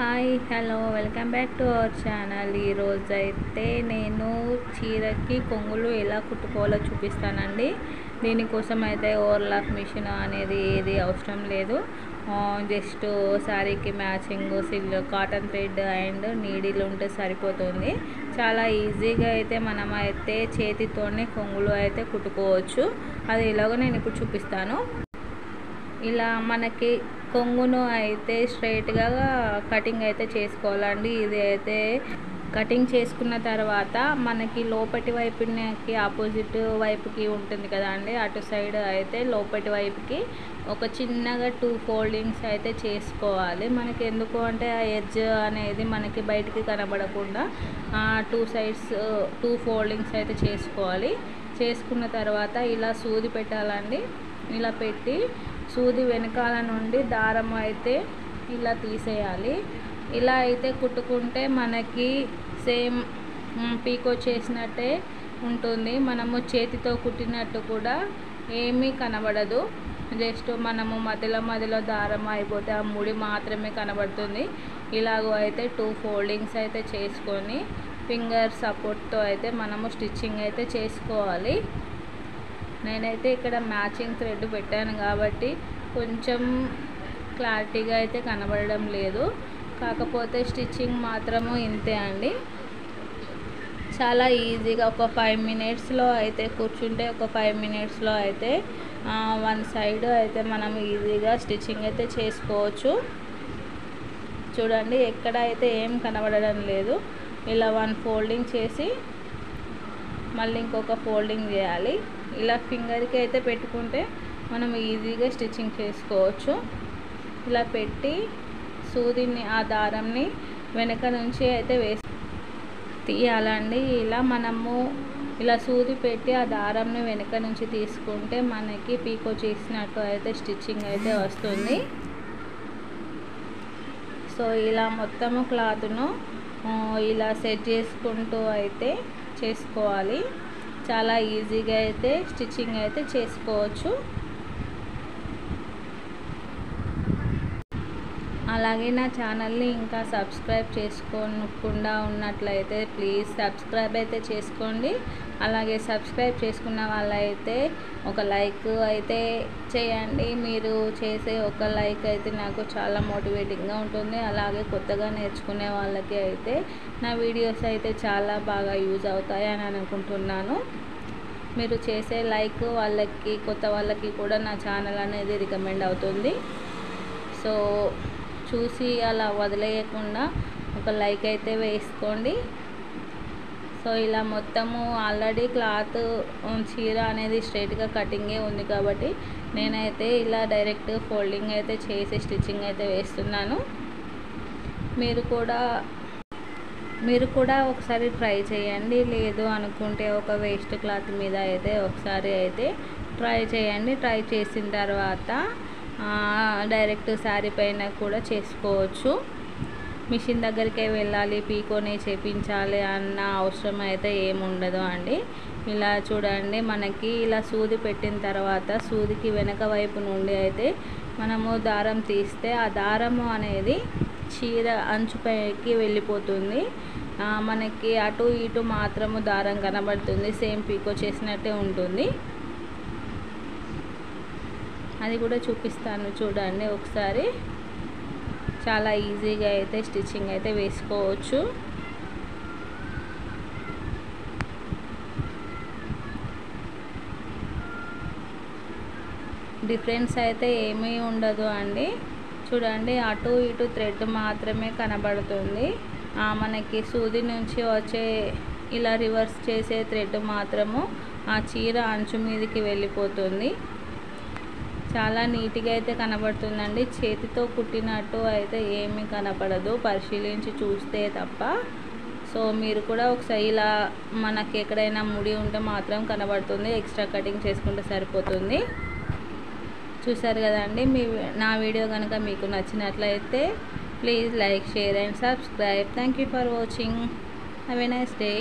Hi hello welcome back to our channel. ఈరోజు అయితే నేను చీరకి కొంగులు ఎలా కుట్టుకోవాలో చూపిస్తానండి. దీనికోసం అయితే ఓవర్లాక్ మిషన్ అనేది ఏది అవసరం లేదు. జస్ట్ శారీకి matching cotton thread and needle ఉంటే సరిపోతుంది. చాలా ఈజీగా అయితే మనం అయితే చేతితోనే కొంగులు అయితే కుట్టుకోవచ్చు. అది ఎలాగో నేను ఇప్పుడు చూపిస్తాను. ఇలా మనకి కొంగును అయితే స్ట్రైట్గా కటింగ్ అయితే చేసుకోవాలండి. ఇది అయితే కటింగ్ చేసుకున్న తర్వాత మనకి లోపటి వైపుకి ఆపోజిట్ వైపుకి ఉంటుంది కదా అండి, అటు సైడ్ అయితే లోపటి వైపుకి ఒక చిన్నగా 2 ఫోల్డింగ్స్ అయితే చేసుకోవాలి. మనకి ఎందుకు అంటే ఆ ఎడ్జ్ అనేది మనకి బయటికి కనబడకుండా 2 సైడ్స్ 2 ఫోల్డింగ్స్ అయితే చేసుకోవాలి. చేసుకున్న తర్వాత ఇలా సూది పెట్టాలండి. ఇలా పెట్టి సూది వెనకాల నుండి దారం అయితే ఇలా తీసేయాలి. ఇలా అయితే కుట్టుకుంటే మనకి సేమ్ పీకో చేసినట్టే ఉంటుంది. మనము చేతితో కుట్టినట్టు కూడా ఏమీ కనబడదు. జస్ట్ మనము మధ్యలో దారం అయిపోతే ఆ ముడి మాత్రమే కనబడుతుంది. ఇలాగో అయితే 2 ఫోల్డింగ్స్ అయితే చేసుకొని ఫింగర్ సపోర్ట్తో అయితే మనము స్టిచ్చింగ్ అయితే చేసుకోవాలి. నేనైతే ఇక్కడ మ్యాచింగ్ థ్రెడ్ పెట్టాను కాబట్టి కొంచెం క్లారిటీగా అయితే కనబడడం లేదు. కాకపోతే స్టిచ్చింగ్ మాత్రము ఇంతే అండి. చాలా ఈజీగా ఒక 5 మినిట్స్లో అయితే కూర్చుంటే ఒక 5 మినిట్స్లో అయితే 1 సైడ్ అయితే మనం ఈజీగా స్టిచ్చింగ్ అయితే చేసుకోవచ్చు. చూడండి, ఎక్కడ అయితే ఏం కనబడడం లేదు. ఇలా 1 ఫోల్డింగ్ చేసి మళ్ళీ ఇంకొక ఫోల్డింగ్ చేయాలి. ఇలా ఫింగర్కి అయితే పెట్టుకుంటే మనం ఈజీగా స్టిచ్చింగ్ చేసుకోవచ్చు. ఇలా పెట్టి సూదిని ఆ దారంని వెనక నుంచి అయితే తీయాలండి. ఇలా మనము ఇలా సూది పెట్టి ఆ దారంని వెనక నుంచి తీసుకుంటే మనకి పీకో చేసినట్టు అయితే స్టిచ్చింగ్ అయితే వస్తుంది. సో ఇలా మొత్తము క్లాత్ను ఇలా సెట్ చేసుకుంటూ అయితే చేసుకోవాలి. చాలా ఈజీగా అయితే స్టిచ్చింగ్ అయితే చేసుకోవచ్చు. అలాగే నా ఛానల్ని ఇంకా సబ్స్క్రైబ్ చేసుకోకుండా ఉన్నట్లయితే ప్లీజ్ సబ్స్క్రైబ్ అయితే చేసుకోండి. అలాగే సబ్స్క్రైబ్ చేసుకున్న వాళ్ళైతే ఒక లైక్ అయితే చేయండి. మీరు చేసే ఒక లైక్ అయితే నాకు చాలా మోటివేటింగ్గా ఉంటుంది. అలాగే కొత్తగా నేర్చుకునే వాళ్ళకి అయితే నా వీడియోస్ అయితే చాలా బాగా యూజ్ అవుతాయి అని అనుకుంటున్నాను. మీరు చేసే లైక్ వాళ్ళకి కొత్త వాళ్ళకి కూడా నా ఛానల్ అనేది రికమెండ్ అవుతుంది. సో చూసి అలా వదిలేయకుండా ఒక లైక్ అయితే వేసుకోండి. సో ఇలా మొత్తము ఆల్రెడీ క్లాత్ చీర అనేది స్ట్రైట్గా కటింగే ఉంది కాబట్టి నేనైతే ఇలా డైరెక్ట్ ఫోల్డింగ్ అయితే చేసి స్టిచ్చింగ్ అయితే వేస్తున్నాను. మీరు కూడా ఒకసారి ట్రై చేయండి. లేదు అనుకుంటే ఒక వేస్ట్ క్లాత్ మీద అయితే ఒకసారి అయితే ట్రై చేయండి. ట్రై చేసిన తర్వాత డైరెక్ట్ శారీ పైన కూడా చేసుకోవచ్చు. మిషన్ దగ్గరికే వెళ్ళాలి, పీకోనే చేపించాలి అన్న అవసరం అయితే ఏముండదు అండి. ఇలా చూడండి, మనకి ఇలా సూది పెట్టిన తర్వాత సూదికి వెనక వైపు నుండి అయితే మనము దారం తీస్తే ఆ దారము అనేది చీర అంచుపైకి వెళ్ళిపోతుంది. మనకి అటు ఇటు మాత్రము దారం కనబడుతుంది. సేమ్ పీకో చేసినట్టే ఉంటుంది. అది కూడా చూపిస్తాను చూడండి ఒకసారి. చాలా ఈజీగా అయితే స్టిచ్చింగ్ అయితే వేసుకోవచ్చు. డిఫరెన్స్ అయితే ఏమీ ఉండదు అండి. చూడండి, అటు ఇటు థ్రెడ్ మాత్రమే కనబడుతుంది. మనకి సూది నుంచి వచ్చే ఇలా రివర్స్ చేసే థ్రెడ్ మాత్రము ఆ చీర అంచు మీదకి వెళ్ళిపోతుంది. చాలా నీట్గా అయితే కనబడుతుందండి. చేతితో కుట్టినట్టు అయితే ఏమీ కనపడదు పరిశీలించి చూస్తే తప్ప. సో మీరు కూడా ఒకసారి ఇలా మనకి ఎక్కడైనా ముడి ఉంటే మాత్రం కనబడుతుంది. ఎక్స్ట్రా కటింగ్ చేసుకుంటే సరిపోతుంది. చూసారు కదండి. నా వీడియో కనుక మీకు నచ్చినట్లయితే please like, share and subscribe. Thank you for watching. Have a nice day.